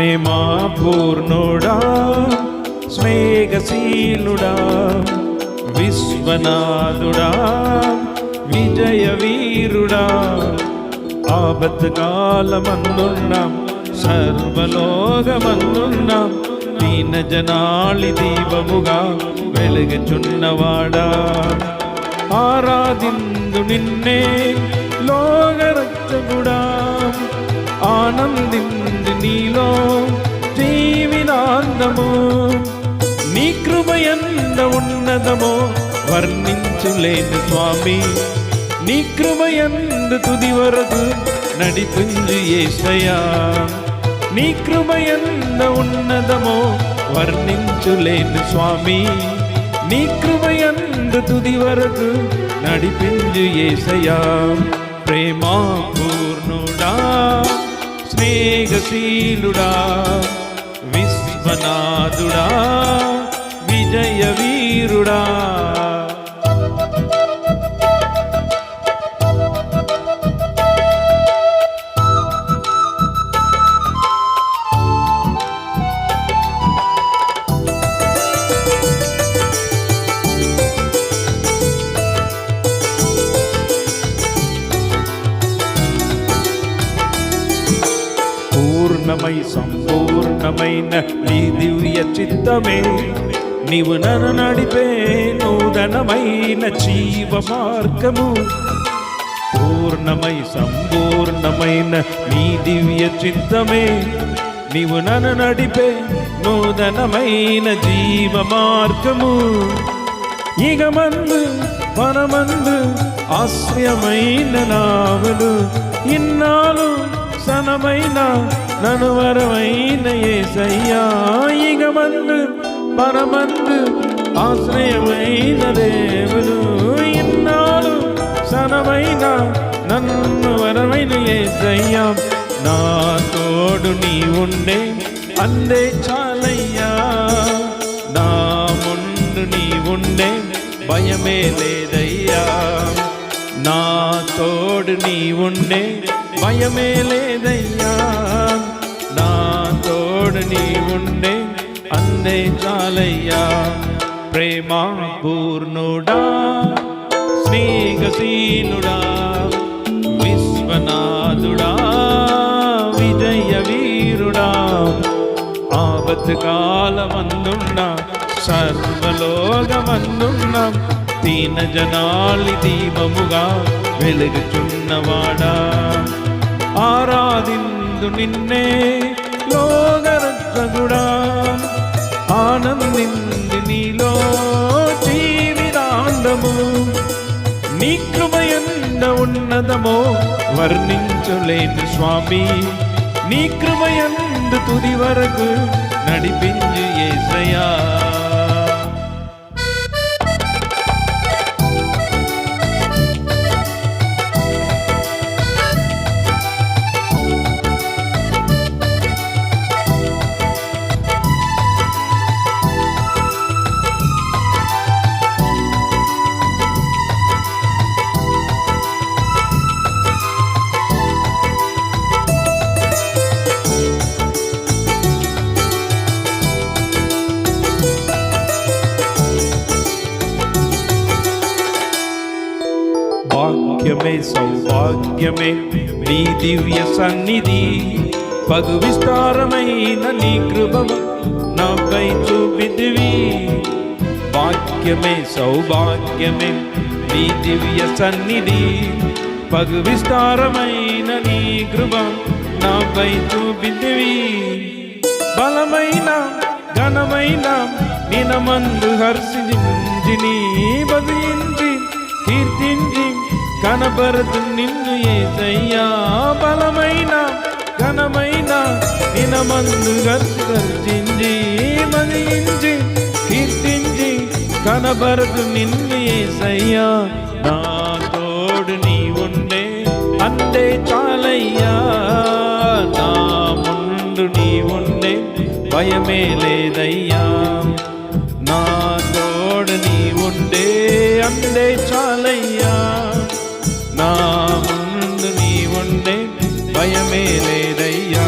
ప్రేమా పూర్ణుడా స్నేహశీలుడా విశ్వనాథుడా విజయ వీరుడా ఆపత్కాలమందున్నాం సర్వలోకమందున్నాం దీన జనాళి దీపముగా వెలుగుచున్నవాడా ఆరాధిందు నిన్నే లోకరక్షకుడా ఆనందింది నీలో జీవితాంతము నీ కృపయంత ఉన్నతమో వర్ణించులేని స్వామి నీ కృపయందు తుది వరకు నడిపించు యేసయ్యా నీ కృపయంత ఉన్నతమో వర్ణించులేని స్వామి నీ కృపయందు తుది వరకు నడిపించు యేసయ్యా ప్రేమా పూర్ణుడా స్నేహశీలుడా విశ్వనాథుడా విజయ వీరుడా సంపూర్ణమైన నీ దివ్య చిత్తమే నీవు నన్ను నడిపే నూతనమైన జీవ మార్గము సంపూర్ణమైన నీ దివ్య చిత్తమే నీవు నన్ను నడిపే నూతనమైన జీవ మార్గము ఇక మందు పరమందు ఆశ్రయమైన నావలు ఇన్నాళ్ళు సనమైన ననువరమైన యేసయ్యా ఇక మందు పరమందు ఆశ్రయమైన దేవుడు ఇన్నాళ్ళు సనమైన నన్ను వరమైన యేసయ్యా నా తోడు నీ ఉండే అందే చాలయ్యా నా ముందు నీ ఉండే భయమే లేదయ్యా నా తోడు నీ ఉండే భయమే లేదయ్యా నా తోడు నీ ఉండే అందే చాలయ్యా ప్రేమా పూర్ణుడా స్నేహశీలుడా విశ్వనాథుడా విజయ వీరుడా ఆపత్కాలమందున్న సర్వలోకమందున్న దీన జనాళి దీపముగా వెలుగుచున్నవాడా ఆరాధిందు నిన్నే లోకరక్షకుడా ఆనందింది నీలో జీవితాంతము నీ కృపయంత ఉన్నతమో వర్ణించులేని స్వామి నీ కృపయందు తుది వరకు నడిపించు యేసయ్యా భాగ్యమే సౌభాగ్యమే నీ దివ్య సన్నిధి పగు విస్తారమైన నీ కృప నాపై చూపితివి భాగ్యమే సౌభాగ్యమే నీ దివ్య సన్నిధి పగు విస్తారమైన నీ కృప నాపై చూపితివి బలమైన ఘనమైన నినమందు హర్షించి నీ బదించి కీర్తించి కనపరచు నిన్ను యేసయ్యా బలమైన ఘనమైన నినమందు గర్జించి మదించి కీర్తించి కనపరచు నిన్ను యేసయ్యా నా తోడు నీ ఉండే అందే చాలయ్యా నా ముందు నీ ఉండే భయమే లేదయ్యా నా తోడు నీ ఉండే అందే చాలయ్యా నా ముందు నీ ఉండే భయమే లేదయ్యా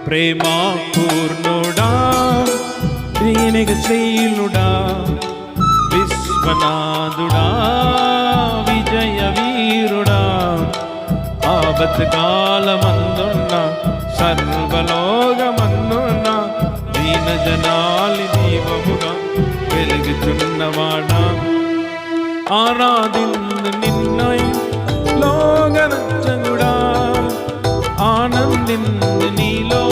ప్రేమా పూర్ణుడా దీనికి శ్రీలుడా విశ్వనాథుడా విజయ వీరుడా ఆపత్కాలమందున్న సర్వలోకమందున్న దీన జనాలి దీపముగా వెలుగుచున్నవాడా ఆరాధిందు నిన్నై లోకరక్షకుడా ఆనందిందు నీలో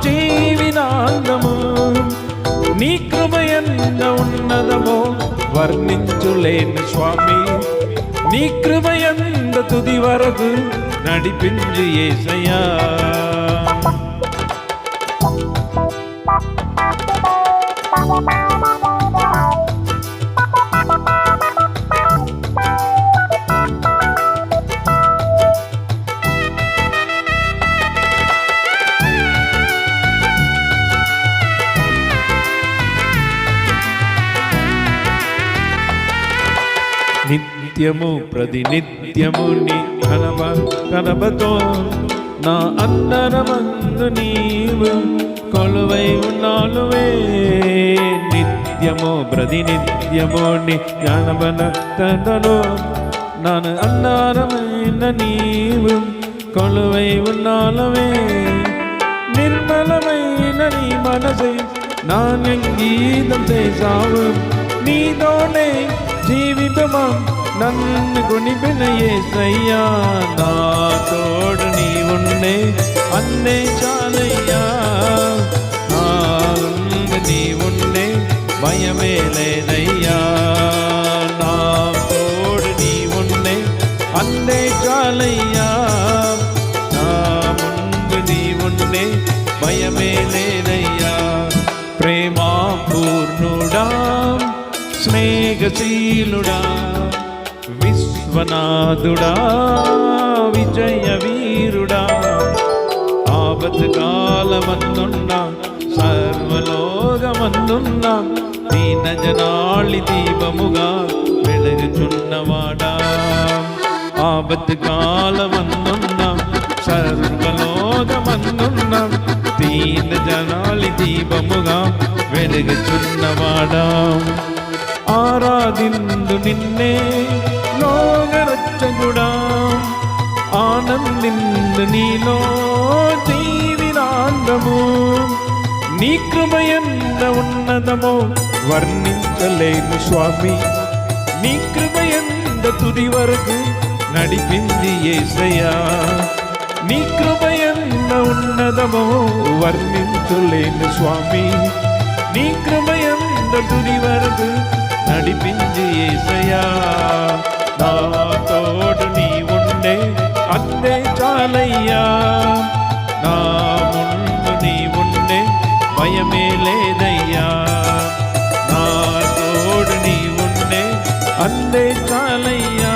జీవితాంతము నీ కృపయంత ఉన్నదమో వర్ణించులేని స్వామి నీ కృపయంత తుది వరకు నడిపించు యేసయ్యా నిత్యము ప్రతినిత్యము నీ కనబతో నా అందరమందు నీవు కొలువై ఉన్నాలువే నిత్యము ప్రతినిత్యము నీ కనబనతలో నన్ను అందరమైన నీవు కొలువై ఉన్నాలువే నిర్మలమైన నీ మనసే నా గీతం చేసావు నీతోనే జీవితమా నన్ను కొనిపిన యేసయ్యా నా తోడు నీ ఉండే అన్నే చాలయ్యా నా నీ ఉండే భయమే లేదయ్యా నా తోడు నీ ఉండే అన్నే చాలయ్యా నా ముందు నీ ఉండే భయమే లేదయ్యా ప్రేమా పూర్ణుడా స్నేహశీలుడా విశ్వనాథుడా విజయ వీరుడా ఆపత్కాలమందున్న సర్వలోకమందున్న దీన జనాళి దీపముగా వెలుగుచున్నవాడా ఆపత్కాలమందున్న సర్వలోకమందున్న దీన జనాళి దీపముగా వెలుగుచున్నవాడా ఆరాధిందు నిన్నే లోకరక్షకుడా ఆనందిందు నీలో జీవితాంతము నీ కృపయంత ఉన్నదమో వర్ణించలేను స్వామి నీ కృపయంత తుది వరకు నడిపింది యేసయ్యా నీ కృపయంత ఉన్నదమో వర్ణించలేను స్వామి నీ కృపయంత తుది వరకు నడిపించి యేసయ్యా నా తోడు నీ ఉండే అంతే చాలయ్యా నా ముందు నీ ఉండే భయమే లేదయ్యా నా తోడు నీ ఉండే అంతే చాలయ్యా